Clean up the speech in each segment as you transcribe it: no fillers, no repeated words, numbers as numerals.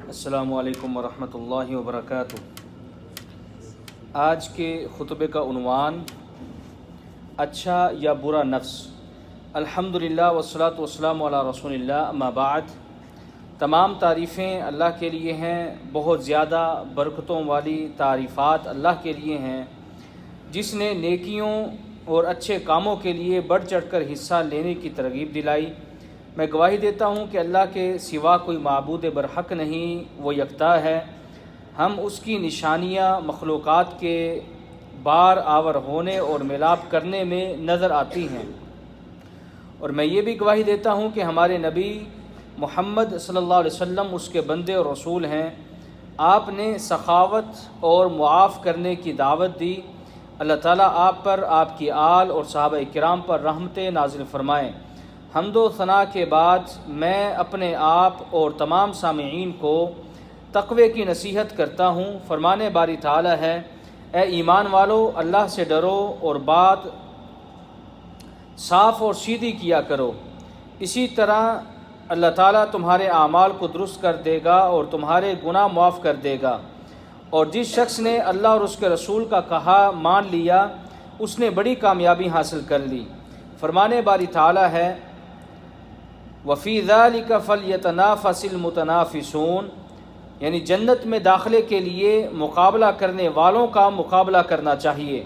السلام علیکم ورحمۃ اللہ وبرکاتہ۔ آج کے خطبے کا عنوان اچھا یا برا نفس۔ الحمدللہ والصلاۃ والسلام علی رسول اللہ، اما بعد۔ تمام تعریفیں اللہ کے لیے ہیں، بہت زیادہ برکتوں والی تعریفات اللہ کے لیے ہیں، جس نے نیکیوں اور اچھے کاموں کے لیے بڑھ چڑھ کر حصہ لینے کی ترغیب دلائی۔ میں گواہی دیتا ہوں کہ اللہ کے سوا کوئی معبود برحق نہیں، وہ یکتا ہے۔ ہم اس کی نشانیاں مخلوقات کے بار آور ہونے اور ملاپ کرنے میں نظر آتی ہیں، اور میں یہ بھی گواہی دیتا ہوں کہ ہمارے نبی محمد صلی اللہ علیہ وسلم اس کے بندے اور رسول ہیں۔ آپ نے سخاوت اور معاف کرنے کی دعوت دی۔ اللہ تعالیٰ آپ پر، آپ کی آل اور صحابہ کرام پر رحمتیں نازل فرمائیں۔ حمد و ثنا کے بعد میں اپنے آپ اور تمام سامعین کو تقوی کی نصیحت کرتا ہوں۔ فرمانے باری تعالی ہے، اے ایمان والو، اللہ سے ڈرو اور بات صاف اور سیدھی کیا کرو، اسی طرح اللہ تعالیٰ تمہارے اعمال کو درست کر دے گا اور تمہارے گناہ معاف کر دے گا۔ اور جس شخص نے اللہ اور اس کے رسول کا کہا مان لیا، اس نے بڑی کامیابی حاصل کر لی۔ فرمانے باری تعالی ہے، وَفِي ذَلِكَ فَلْيَتَنَافَسِ الْمُتَنَافِسُونَ، یعنی جنت میں داخلے کے لیے مقابلہ کرنے والوں کا مقابلہ کرنا چاہیے۔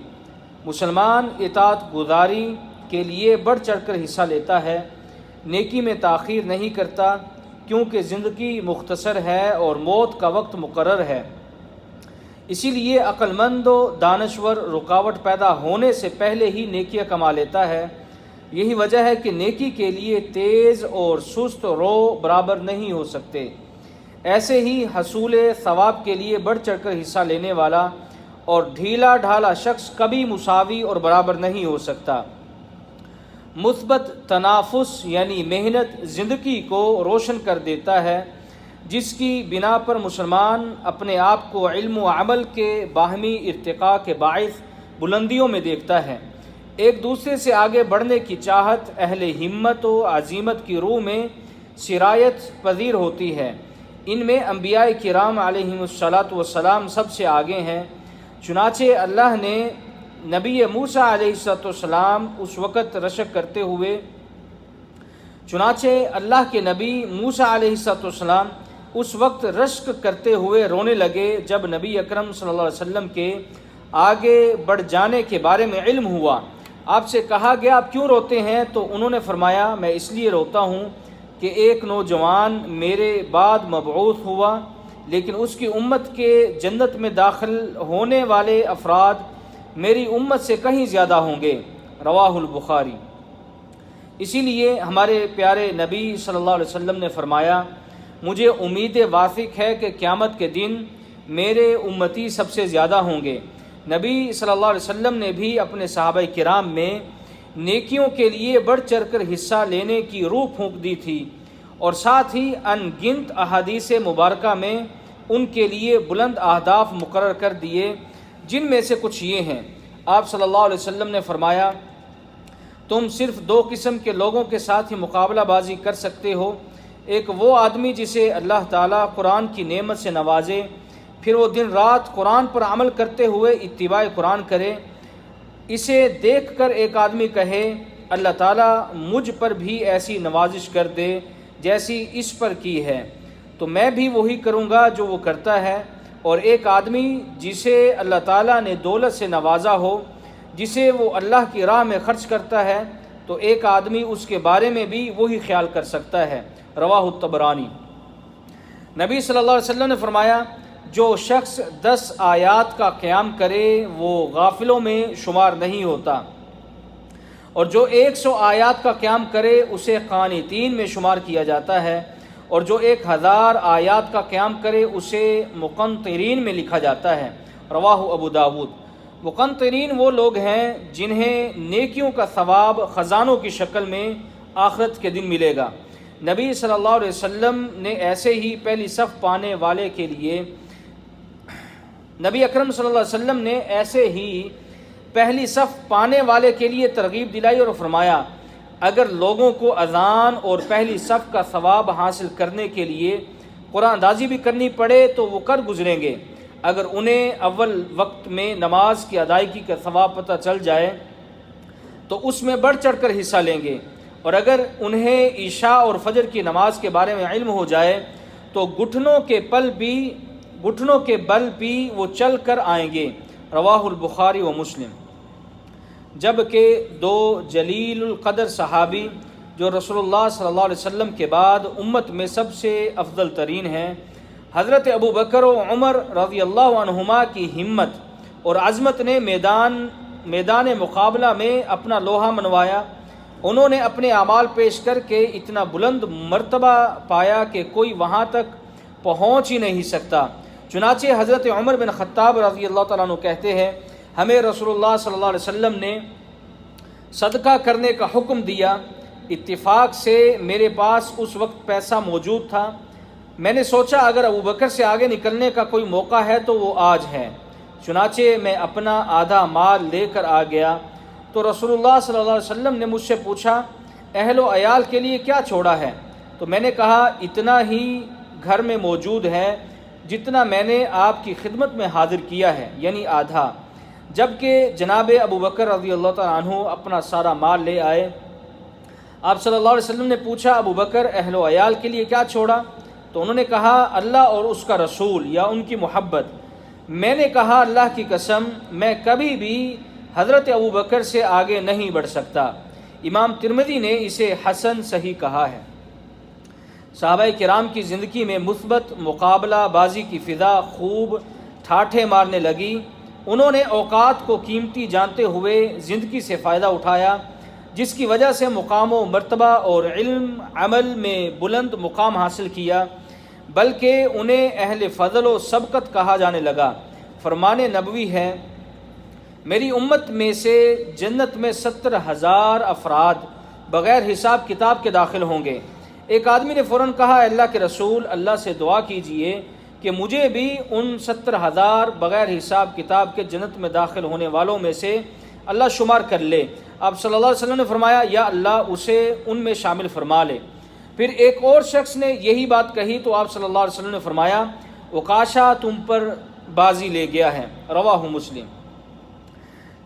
مسلمان اطاعت گزاری کے لیے بڑھ چڑھ کر حصہ لیتا ہے، نیکی میں تاخیر نہیں کرتا، کیونکہ زندگی مختصر ہے اور موت کا وقت مقرر ہے۔ اسی لیے عقل مند و دانشور رکاوٹ پیدا ہونے سے پہلے ہی نیکیاں کما لیتا ہے۔ یہی وجہ ہے کہ نیکی کے لیے تیز اور سست رو برابر نہیں ہو سکتے۔ ایسے ہی حصول ثواب کے لیے بڑھ چڑھ کر حصہ لینے والا اور ڈھیلا ڈھالا شخص کبھی مساوی اور برابر نہیں ہو سکتا۔ مثبت تنافس یعنی محنت زندگی کو روشن کر دیتا ہے، جس کی بنا پر مسلمان اپنے آپ کو علم و عمل کے باہمی ارتقاء کے باعث بلندیوں میں دیکھتا ہے۔ ایک دوسرے سے آگے بڑھنے کی چاہت اہل ہمت و عزیمت کی روح میں سرایت پذیر ہوتی ہے۔ ان میں انبیاء کرام علیہم الصلاۃ والسلام سب سے آگے ہیں۔ چنانچہ اللہ نے نبی موسیٰ علیہ السلام اس وقت رشک کرتے ہوئے اس وقت رشک کرتے ہوئے رونے لگے جب نبی اکرم صلی اللہ علیہ وسلم کے آگے بڑھ جانے کے بارے میں علم ہوا۔ آپ سے کہا گیا آپ کیوں روتے ہیں؟ تو انہوں نے فرمایا، میں اس لیے روتا ہوں کہ ایک نوجوان میرے بعد مبعوث ہوا، لیکن اس کی امت کے جنت میں داخل ہونے والے افراد میری امت سے کہیں زیادہ ہوں گے۔ رواہ البخاری۔ اسی لیے ہمارے پیارے نبی صلی اللہ علیہ وسلم نے فرمایا، مجھے امید واثق ہے کہ قیامت کے دن میرے امتی سب سے زیادہ ہوں گے۔ نبی صلی اللہ علیہ وسلم نے بھی اپنے صحابہ کرام میں نیکیوں کے لیے بڑھ چڑھ کر حصہ لینے کی روح پھونک دی تھی، اور ساتھ ہی ان گنت احادیث مبارکہ میں ان کے لیے بلند اہداف مقرر کر دیے، جن میں سے کچھ یہ ہیں۔ آپ صلی اللہ علیہ وسلم نے فرمایا، تم صرف دو قسم کے لوگوں کے ساتھ ہی مقابلہ بازی کر سکتے ہو، ایک وہ آدمی جسے اللہ تعالیٰ قرآن کی نعمت سے نوازے، پھر وہ دن رات قرآن پر عمل کرتے ہوئے اتباع قرآن کرے۔ اسے دیکھ کر ایک آدمی کہے، اللہ تعالیٰ مجھ پر بھی ایسی نوازش کر دے جیسی اس پر کی ہے، تو میں بھی وہی کروں گا جو وہ کرتا ہے۔ اور ایک آدمی جسے اللہ تعالیٰ نے دولت سے نوازا ہو، جسے وہ اللہ کی راہ میں خرچ کرتا ہے، تو ایک آدمی اس کے بارے میں بھی وہی خیال کر سکتا ہے۔ رواہ الطبرانی۔ نبی صلی اللہ علیہ وسلم نے فرمایا، جو شخص 10 آیات کا قیام کرے وہ غافلوں میں شمار نہیں ہوتا، اور جو 100 آیات کا قیام کرے اسے قانتین میں شمار کیا جاتا ہے، اور جو 1000 آیات کا قیام کرے اسے مقنطرین میں لکھا جاتا ہے۔ رواہ ابو داود۔ مقنطرین وہ لوگ ہیں جنہیں نیکیوں کا ثواب خزانوں کی شکل میں آخرت کے دن ملے گا۔ نبی صلی اللہ علیہ وسلم نے ایسے ہی پہلی صف پانے والے کے لیے پہلی صف پانے والے کے لیے ترغیب دلائی اور فرمایا، اگر لوگوں کو اذان اور پہلی صف کا ثواب حاصل کرنے کے لیے قرآن اندازی بھی کرنی پڑے تو وہ کر گزریں گے۔ اگر انہیں اول وقت میں نماز کی ادائیگی کا ثواب پتہ چل جائے تو اس میں بڑھ چڑھ کر حصہ لیں گے، اور اگر انہیں عشاء اور فجر کی نماز کے بارے میں علم ہو جائے تو گھٹنوں کے بل بھی وہ چل کر آئیں گے۔ رواہ البخاری و مسلم۔ جبکہ دو جلیل القدر صحابی جو رسول اللہ صلی اللہ علیہ وسلم کے بعد امت میں سب سے افضل ترین ہیں، حضرت ابو بکر و عمر رضی اللہ عنہما کی ہمت اور عظمت نے میدان مقابلہ میں اپنا لوہا منوایا۔ انہوں نے اپنے اعمال پیش کر کے اتنا بلند مرتبہ پایا کہ کوئی وہاں تک پہنچ ہی نہیں سکتا۔ چنانچہ حضرت عمر بن خطاب رضی اللہ تعالیٰ عنہ کہتے ہیں، ہمیں رسول اللہ صلی اللہ علیہ وسلم نے صدقہ کرنے کا حکم دیا۔ اتفاق سے میرے پاس اس وقت پیسہ موجود تھا۔ میں نے سوچا اگر ابو بکر سے آگے نکلنے کا کوئی موقع ہے تو وہ آج ہے۔ چنانچہ میں اپنا آدھا مال لے کر آ گیا تو رسول اللہ صلی اللہ علیہ وسلم نے مجھ سے پوچھا، اہل و عیال کے لیے کیا چھوڑا ہے؟ تو میں نے کہا، اتنا ہی گھر میں موجود ہے جتنا میں نے آپ کی خدمت میں حاضر کیا ہے، یعنی آدھا۔ جبکہ جناب ابو بکر رضی اللہ تعالیٰ عنہ اپنا سارا مال لے آئے۔ آپ صلی اللہ علیہ وسلم نے پوچھا، ابو بکر اہل و عیال کے لیے کیا چھوڑا؟ تو انہوں نے کہا، اللہ اور اس کا رسول یا ان کی محبت۔ میں نے کہا، اللہ کی قسم میں کبھی بھی حضرت ابو بکر سے آگے نہیں بڑھ سکتا۔ امام ترمذی نے اسے حسن صحیح کہا ہے۔ صحابہ کرام کی زندگی میں مثبت مقابلہ بازی کی فضا خوب ٹھاٹھے مارنے لگی۔ انہوں نے اوقات کو قیمتی جانتے ہوئے زندگی سے فائدہ اٹھایا، جس کی وجہ سے مقام و مرتبہ اور علم عمل میں بلند مقام حاصل کیا، بلکہ انہیں اہل فضل و سبقت کہا جانے لگا۔ فرمان نبوی ہے، میری امت میں سے جنت میں 70,000 افراد بغیر حساب کتاب کے داخل ہوں گے۔ ایک آدمی نے فوراً کہا، اللہ کے رسول، اللہ سے دعا کیجئے کہ مجھے بھی ان 70,000 بغیر حساب کتاب کے جنت میں داخل ہونے والوں میں سے اللہ شمار کر لے۔ آپ صلی اللہ علیہ وسلم نے فرمایا، یا اللہ اسے ان میں شامل فرما لے۔ پھر ایک اور شخص نے یہی بات کہی تو آپ صلی اللہ علیہ وسلم نے فرمایا، عکاشہ تم پر بازی لے گیا ہے۔ رواہ مسلم۔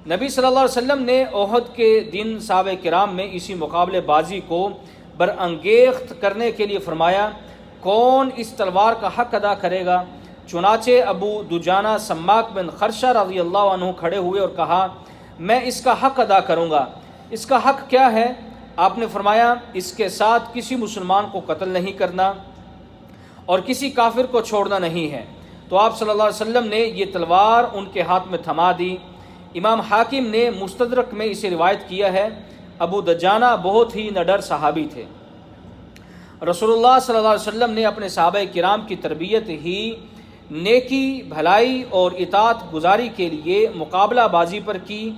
نبی صلی اللہ علیہ وسلم نے احد کے دن صحابہ کرام میں اسی مقابلے بازی کو برانگیخت کرنے کے لیے فرمایا، کون اس تلوار کا حق ادا کرے گا؟ چنانچہ ابو دجانہ سماک بن خرشہ رضی اللہ عنہ کھڑے ہوئے اور کہا، میں اس کا حق ادا کروں گا۔ اس کا حق کیا ہے؟ آپ نے فرمایا، اس کے ساتھ کسی مسلمان کو قتل نہیں کرنا اور کسی کافر کو چھوڑنا نہیں ہے۔ تو آپ صلی اللہ علیہ وسلم نے یہ تلوار ان کے ہاتھ میں تھما دی۔ امام حاکم نے مستدرک میں اسے روایت کیا ہے۔ ابو دجانہ بہت ہی نڈر صحابی تھے۔ رسول اللہ صلی اللہ علیہ وسلم نے اپنے صحابہ کرام کی تربیت ہی نیکی، بھلائی اور اطاعت گزاری کے لیے مقابلہ بازی پر کی۔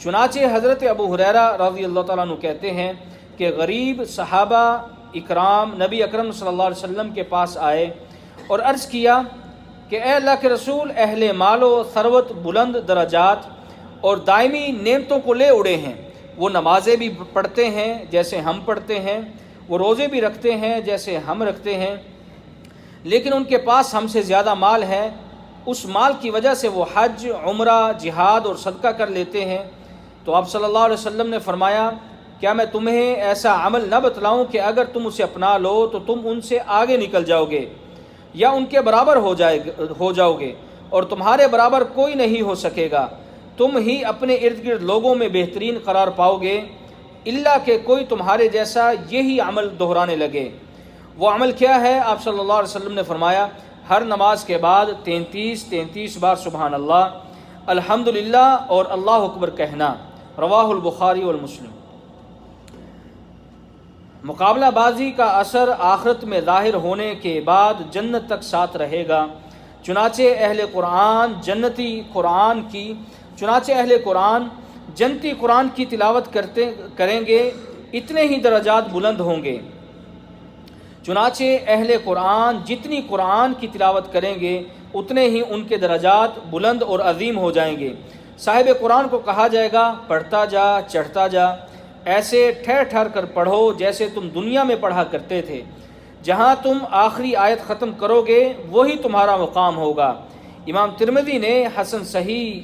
چنانچہ حضرت ابو ہریرہ رضی اللہ تعالیٰ عنہ کہتے ہیں کہ غریب صحابہ اکرام نبی اکرم صلی اللہ علیہ وسلم کے پاس آئے اور عرض کیا کہ اے اللہ کے رسول، اہل مال و ثروت بلند درجات اور دائمی نعمتوں کو لے اڑے ہیں۔ وہ نمازیں بھی پڑھتے ہیں جیسے ہم پڑھتے ہیں، وہ روزے بھی رکھتے ہیں جیسے ہم رکھتے ہیں، لیکن ان کے پاس ہم سے زیادہ مال ہے۔ اس مال کی وجہ سے وہ حج، عمرہ، جہاد اور صدقہ کر لیتے ہیں۔ تو آپ صلی اللہ علیہ وسلم نے فرمایا، کیا میں تمہیں ایسا عمل نہ بتلاؤں کہ اگر تم اسے اپنا لو تو تم ان سے آگے نکل جاؤ گے یا ان کے برابر ہو جاؤ گے، اور تمہارے برابر کوئی نہیں ہو سکے گا۔ تم ہی اپنے ارد گرد لوگوں میں بہترین قرار پاؤ گے، الا کہ کوئی تمہارے جیسا یہی عمل دہرانے لگے۔ وہ عمل کیا ہے؟ آپ صلی اللہ علیہ وسلم نے فرمایا، ہر نماز کے بعد 33 بار سبحان اللہ، الحمدللہ اور اللہ اکبر کہنا۔ رواہ البخاری والمسلم۔ مقابلہ بازی کا اثر آخرت میں ظاہر ہونے کے بعد جنت تک ساتھ رہے گا۔ چنانچہ اہل قرآن جنتی قرآن کی تلاوت کریں گے، اتنے ہی درجات بلند ہوں گے۔ چنانچہ اہل قرآن جتنی قرآن کی تلاوت کریں گے اتنے ہی ان کے درجات بلند اور عظیم ہو جائیں گے۔ صاحب قرآن کو کہا جائے گا، پڑھتا جا، چڑھتا جا، ایسے ٹھہر ٹھہر کر پڑھو جیسے تم دنیا میں پڑھا کرتے تھے۔ جہاں تم آخری آیت ختم کرو گے وہی تمہارا مقام ہوگا۔ امام ترمذی نے حسن صحیح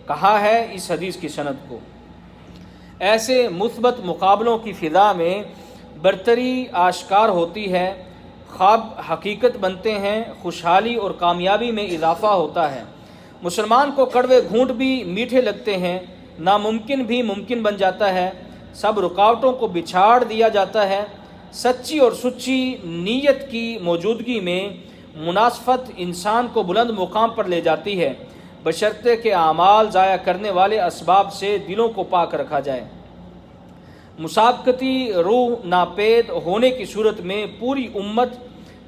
کہا ہے اس حدیث کی سند کو۔ ایسے مثبت مقابلوں کی فضا میں برتری آشکار ہوتی ہے، خواب حقیقت بنتے ہیں، خوشحالی اور کامیابی میں اضافہ ہوتا ہے۔ مسلمان کو کڑوے گھونٹ بھی میٹھے لگتے ہیں، ناممکن بھی ممکن بن جاتا ہے، سب رکاوٹوں کو بچھاڑ دیا جاتا ہے۔ سچی اور سچی نیت کی موجودگی میں مناسبت انسان کو بلند مقام پر لے جاتی ہے، بشرطے کہ اعمال ضائع کرنے والے اسباب سے دلوں کو پاک رکھا جائے۔ مسابقتی روح ناپید ہونے کی صورت میں پوری امت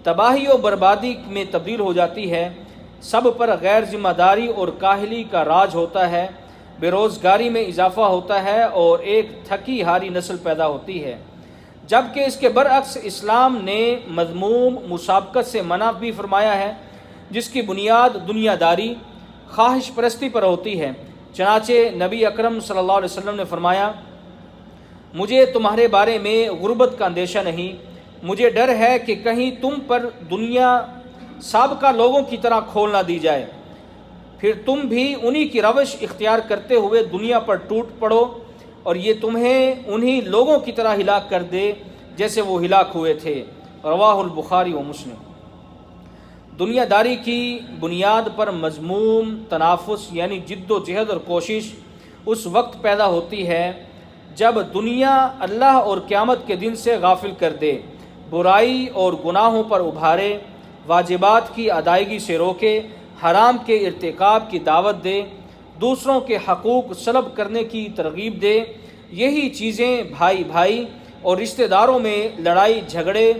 تباہی و بربادی میں تبدیل ہو جاتی ہے، سب پر غیر ذمہ داری اور کاہلی کا راج ہوتا ہے، بے روزگاری میں اضافہ ہوتا ہے اور ایک تھکی ہاری نسل پیدا ہوتی ہے۔ جبکہ اس کے برعکس اسلام نے مذموم مسابقت سے منع بھی فرمایا ہے، جس کی بنیاد دنیا داری، خواہش پرستی پر ہوتی ہے۔ چنانچہ نبی اکرم صلی اللہ علیہ وسلم نے فرمایا، مجھے تمہارے بارے میں غربت کا اندیشہ نہیں، مجھے ڈر ہے کہ کہیں تم پر دنیا سابقہ لوگوں کی طرح کھول نہ دی جائے، پھر تم بھی انہی کی روش اختیار کرتے ہوئے دنیا پر ٹوٹ پڑو اور یہ تمہیں انہی لوگوں کی طرح ہلاک کر دے جیسے وہ ہلاک ہوئے تھے۔ رواہ البخاری و مسلم۔ دنیا داری کی بنیاد پر مذموم تنافس یعنی جد و جہد اور کوشش اس وقت پیدا ہوتی ہے جب دنیا اللہ اور قیامت کے دن سے غافل کر دے، برائی اور گناہوں پر ابھارے، واجبات کی ادائیگی سے روکے، حرام کے ارتکاب کی دعوت دے، دوسروں کے حقوق سلب کرنے کی ترغیب دے۔ یہی چیزیں بھائی بھائی اور رشتہ داروں میں لڑائی جھگڑے،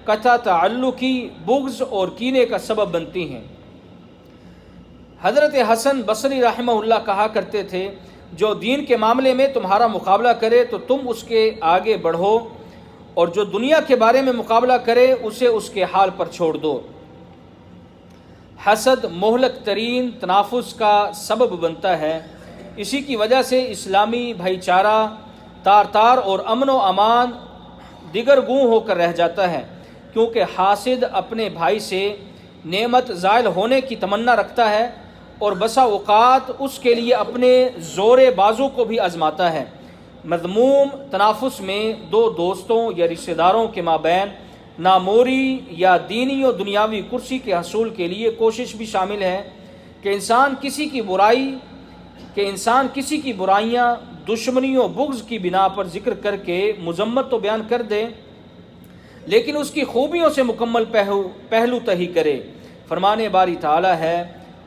قطع تعلقی، بغض اور کینے کا سبب بنتی ہیں۔ حضرت حسن بصری رحمہ اللہ کہا کرتے تھے، جو دین کے معاملے میں تمہارا مقابلہ کرے تو تم اس کے آگے بڑھو، اور جو دنیا کے بارے میں مقابلہ کرے اسے اس کے حال پر چھوڑ دو۔ حسد مہلک ترین تنافس کا سبب بنتا ہے، اسی کی وجہ سے اسلامی بھائی چارہ تار تار اور امن و امان دیگر گوں ہو کر رہ جاتا ہے، کیونکہ حاسد اپنے بھائی سے نعمت زائل ہونے کی تمنا رکھتا ہے اور بسا اوقات اس کے لیے اپنے زور بازو کو بھی آزماتا ہے۔ مذموم تنافس میں دو دوستوں یا رشتہ داروں کے مابین ناموری یا دینی و دنیاوی کرسی کے حصول کے لیے کوشش بھی شامل ہے کہ انسان کسی کی برائیاں، دشمنی و بغض کی بنا پر ذکر کر کے مذمت تو بیان کر دے، لیکن اس کی خوبیوں سے مکمل پہلو تہی کرے۔ فرمان باری تعالی ہے،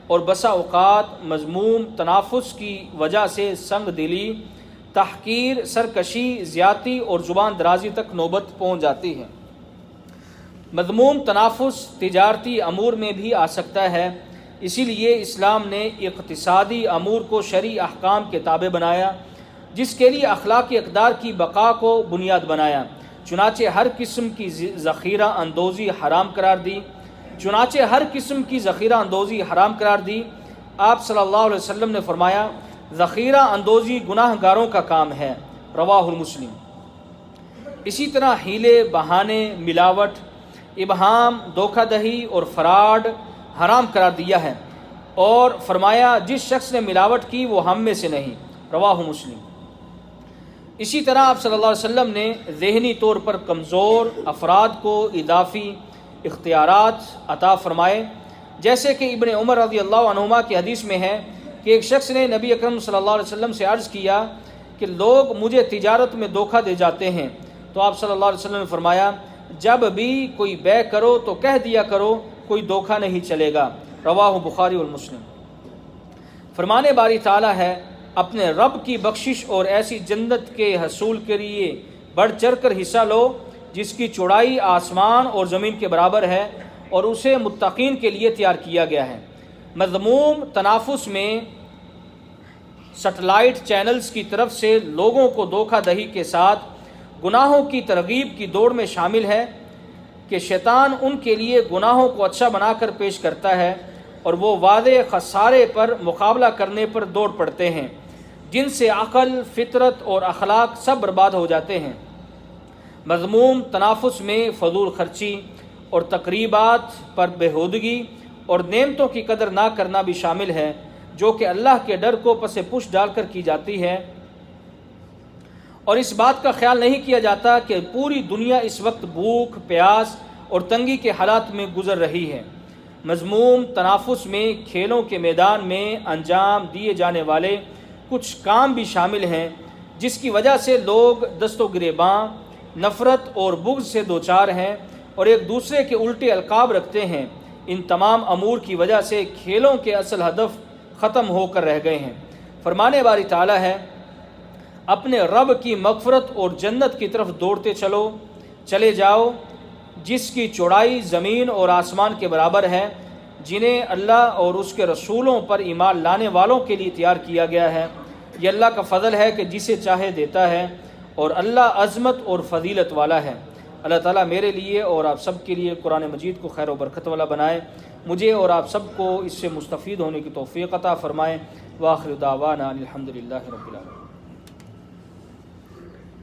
اور بسا اوقات مذموم تنافس کی وجہ سے سنگ دلی، تحقیر، سرکشی، زیادتی اور زبان درازی تک نوبت پہنچ جاتی ہے۔ مذموم تنافس تجارتی امور میں بھی آ سکتا ہے، اسی لیے اسلام نے اقتصادی امور کو شرعی احکام کے تابع بنایا، جس کے لیے اخلاقی اقدار کی بقا کو بنیاد بنایا۔ چنانچہ ہر قسم کی ذخیرہ اندوزی حرام قرار دی۔ آپ صلی اللہ علیہ وسلم نے فرمایا، ذخیرہ اندوزی گناہ گاروں کا کام ہے۔ رواہ المسلم۔ اسی طرح ہیلے، بہانے، ملاوٹ، ابہام، دھوکہ دہی اور فراڈ حرام قرار دیا ہے، اور فرمایا جس شخص نے ملاوٹ کی وہ ہم میں سے نہیں۔ رواہ مسلم۔ اسی طرح آپ صلی اللہ علیہ وسلم نے ذہنی طور پر کمزور افراد کو اضافی اختیارات عطا فرمائے، جیسے کہ ابن عمر رضی اللہ عنہما کی حدیث میں ہے کہ ایک شخص نے نبی اکرم صلی اللہ علیہ وسلم سے عرض کیا کہ لوگ مجھے تجارت میں دھوکہ دے جاتے ہیں، تو آپ صلی اللہ علیہ وسلم نے فرمایا، جب بھی کوئی بیع کرو تو کہہ دیا کرو کوئی دھوکہ نہیں چلے گا۔ رواہ بخاری والمسلم۔ فرمانے باری تعالی ہے، اپنے رب کی بخشش اور ایسی جنت کے حصول کے لیے بڑھ چڑھ کر حصہ لو جس کی چوڑائی آسمان اور زمین کے برابر ہے، اور اسے متقین کے لیے تیار کیا گیا ہے۔ مذموم تنافس میں سیٹلائٹ چینلز کی طرف سے لوگوں کو دھوکہ دہی کے ساتھ گناہوں کی ترغیب کی دوڑ میں شامل ہے کہ شیطان ان کے لیے گناہوں کو اچھا بنا کر پیش کرتا ہے، اور وہ واضح خسارے پر مقابلہ کرنے پر دوڑ پڑتے ہیں، جن سے عقل، فطرت اور اخلاق سب برباد ہو جاتے ہیں۔ مذموم تنافس میں فضول خرچی اور تقریبات پر بےہودگی اور نعمتوں کی قدر نہ کرنا بھی شامل ہے، جو کہ اللہ کے ڈر کو پس پش ڈال کر کی جاتی ہے، اور اس بات کا خیال نہیں کیا جاتا کہ پوری دنیا اس وقت بھوک، پیاس اور تنگی کے حالات میں گزر رہی ہے۔ مذموم تنافس میں کھیلوں کے میدان میں انجام دیے جانے والے کچھ کام بھی شامل ہیں، جس کی وجہ سے لوگ دست و گریباں، نفرت اور بغض سے دوچار ہیں اور ایک دوسرے کے الٹے القاب رکھتے ہیں۔ ان تمام امور کی وجہ سے کھیلوں کے اصل ہدف ختم ہو کر رہ گئے ہیں۔ فرمانے باری تعالیٰ ہے، اپنے رب کی مغفرت اور جنت کی طرف دوڑتے چلے جاؤ، جس کی چوڑائی زمین اور آسمان کے برابر ہے، جنہیں اللہ اور اس کے رسولوں پر ایمان لانے والوں کے لیے تیار کیا گیا ہے۔ یہ اللہ کا فضل ہے کہ جسے چاہے دیتا ہے، اور اللہ عظمت اور فضیلت والا ہے۔ اللہ تعالیٰ میرے لیے اور آپ سب کے لیے قرآن مجید کو خیر و برکت والا بنائے، مجھے اور آپ سب کو اس سے مستفید ہونے کی توفیق عطا فرمائے۔ وآخر دعوانا الحمد للہ رب العالمین۔